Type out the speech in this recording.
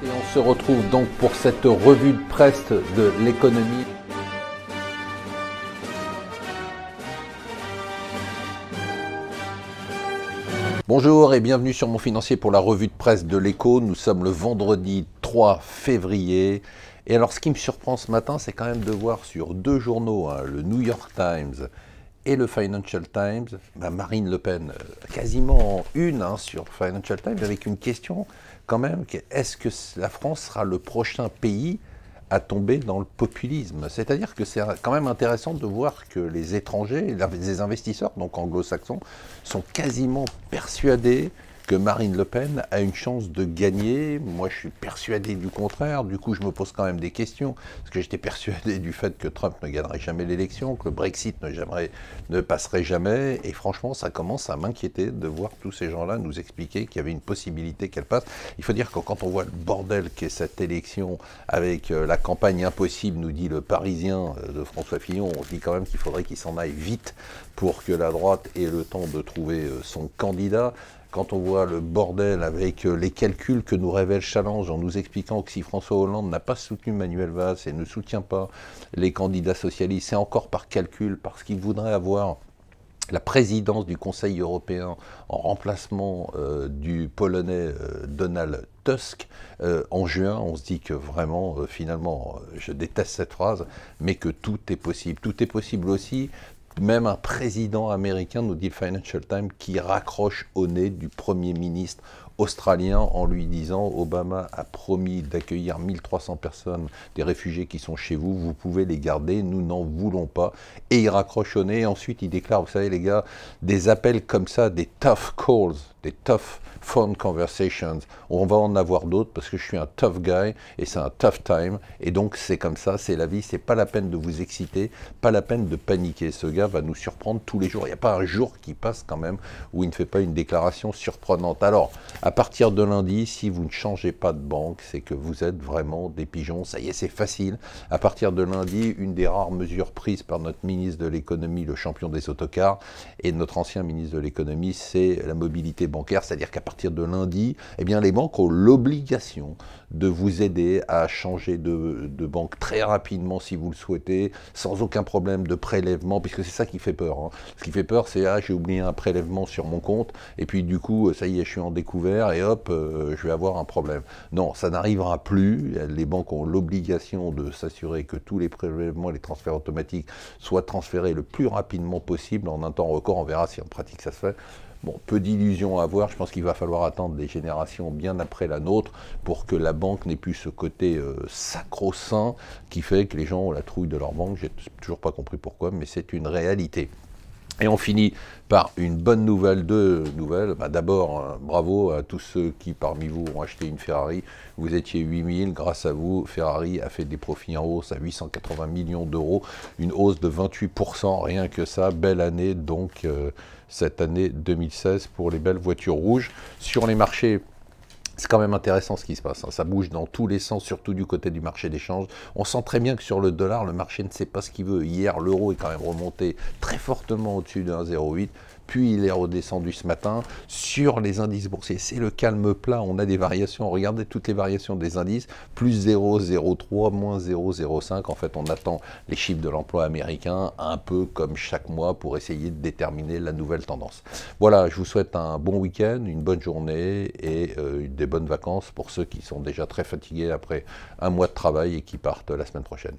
Et on se retrouve donc pour cette revue de presse de l'économie. Bonjour et bienvenue sur Mon Financier pour la revue de presse de l'Écho. Nous sommes le vendredi 3 février. Et alors ce qui me surprend ce matin, c'est quand même de voir sur deux journaux, le New York Times et le Financial Times, Marine Le Pen, quasiment en une sur Financial Times, avec une question quand même, est-ce que la France sera le prochain pays à tomber dans le populisme? C'est-à-dire que c'est quand même intéressant de voir que les étrangers, les investisseurs, donc anglo-saxons, sont quasiment persuadés que Marine Le Pen a une chance de gagner. Moi, je suis persuadé du contraire. Du coup, je me pose quand même des questions. Parce que j'étais persuadé du fait que Trump ne gagnerait jamais l'élection, que le Brexit ne passerait jamais. Et franchement, ça commence à m'inquiéter de voir tous ces gens-là nous expliquer qu'il y avait une possibilité qu'elle passe. Il faut dire que quand on voit le bordel qu'est cette élection, avec la campagne impossible, nous dit le Parisien de François Fillon, on se dit quand même qu'il faudrait qu'il s'en aille vite pour que la droite ait le temps de trouver son candidat. Quand on voit le bordel avec les calculs que nous révèle Challenge en nous expliquant que si François Hollande n'a pas soutenu Manuel Valls et ne soutient pas les candidats socialistes, c'est encore par calcul, parce qu'il voudrait avoir la présidence du Conseil européen en remplacement du Polonais Donald Tusk en juin. On se dit que vraiment, finalement, je déteste cette phrase, mais que tout est possible. Tout est possible aussi. Même un président américain, nous dit le Financial Times, qui raccroche au nez du Premier ministre australien en lui disant « Obama a promis d'accueillir 1300 personnes, des réfugiés qui sont chez vous, vous pouvez les garder, nous n'en voulons pas ». Et il raccroche au nez, et ensuite il déclare, vous savez les gars, des appels comme ça, des tough calls, des tough phone conversations, on va en avoir d'autres parce que je suis un tough guy et c'est un tough time, et donc c'est comme ça, c'est la vie, c'est pas la peine de vous exciter, pas la peine de paniquer. Ce gars va nous surprendre tous les jours, il n'y a pas un jour qui passe quand même où il ne fait pas une déclaration surprenante. Alors, à partir de lundi, si vous ne changez pas de banque, c'est que vous êtes vraiment des pigeons, ça y est, c'est facile. À partir de lundi, une des rares mesures prises par notre ministre de l'économie, le champion des autocars, et notre ancien ministre de l'économie, c'est la mobilité bancaire, c'est-à-dire qu'à partir de lundi, eh bien, les banques ont l'obligation de vous aider à changer de banque très rapidement si vous le souhaitez, sans aucun problème de prélèvement, puisque c'est ça qui fait peur. Hein. Ce qui fait peur, c'est « Ah, j'ai oublié un prélèvement sur mon compte, et puis du coup, ça y est, je suis en découvert, et hop, je vais avoir un problème. » Non, ça n'arrivera plus. Les banques ont l'obligation de s'assurer que tous les prélèvements, les transferts automatiques soient transférés le plus rapidement possible, en un temps record. On verra si en pratique ça se fait. Bon, peu d'illusions à avoir, je pense qu'il va falloir attendre des générations bien après la nôtre pour que la banque n'ait plus ce côté sacro-saint qui fait que les gens ont la trouille de leur banque. J'ai toujours pas compris pourquoi, mais c'est une réalité. Et on finit par une bonne nouvelle, deux nouvelles. D'abord, bravo à tous ceux qui, parmi vous, ont acheté une Ferrari. Vous étiez 8000, grâce à vous, Ferrari a fait des profits en hausse à 880 millions d'euros, une hausse de 28%, rien que ça. Belle année, donc, cette année 2016 pour les belles voitures rouges. Sur les marchés, c'est quand même intéressant ce qui se passe, hein. Ça bouge dans tous les sens, surtout du côté du marché d'échange. On sent très bien que sur le dollar, le marché ne sait pas ce qu'il veut. Hier, l'euro est quand même remonté très fortement au-dessus de 1,08, puis il est redescendu ce matin. Sur les indices boursiers, c'est le calme plat. On a des variations, regardez toutes les variations des indices, plus 0,03, moins 0,05. En fait, on attend les chiffres de l'emploi américain, un peu comme chaque mois, pour essayer de déterminer la nouvelle tendance. Voilà, je vous souhaite un bon week-end, une bonne journée et des bonnes vacances pour ceux qui sont déjà très fatigués après un mois de travail et qui partent la semaine prochaine.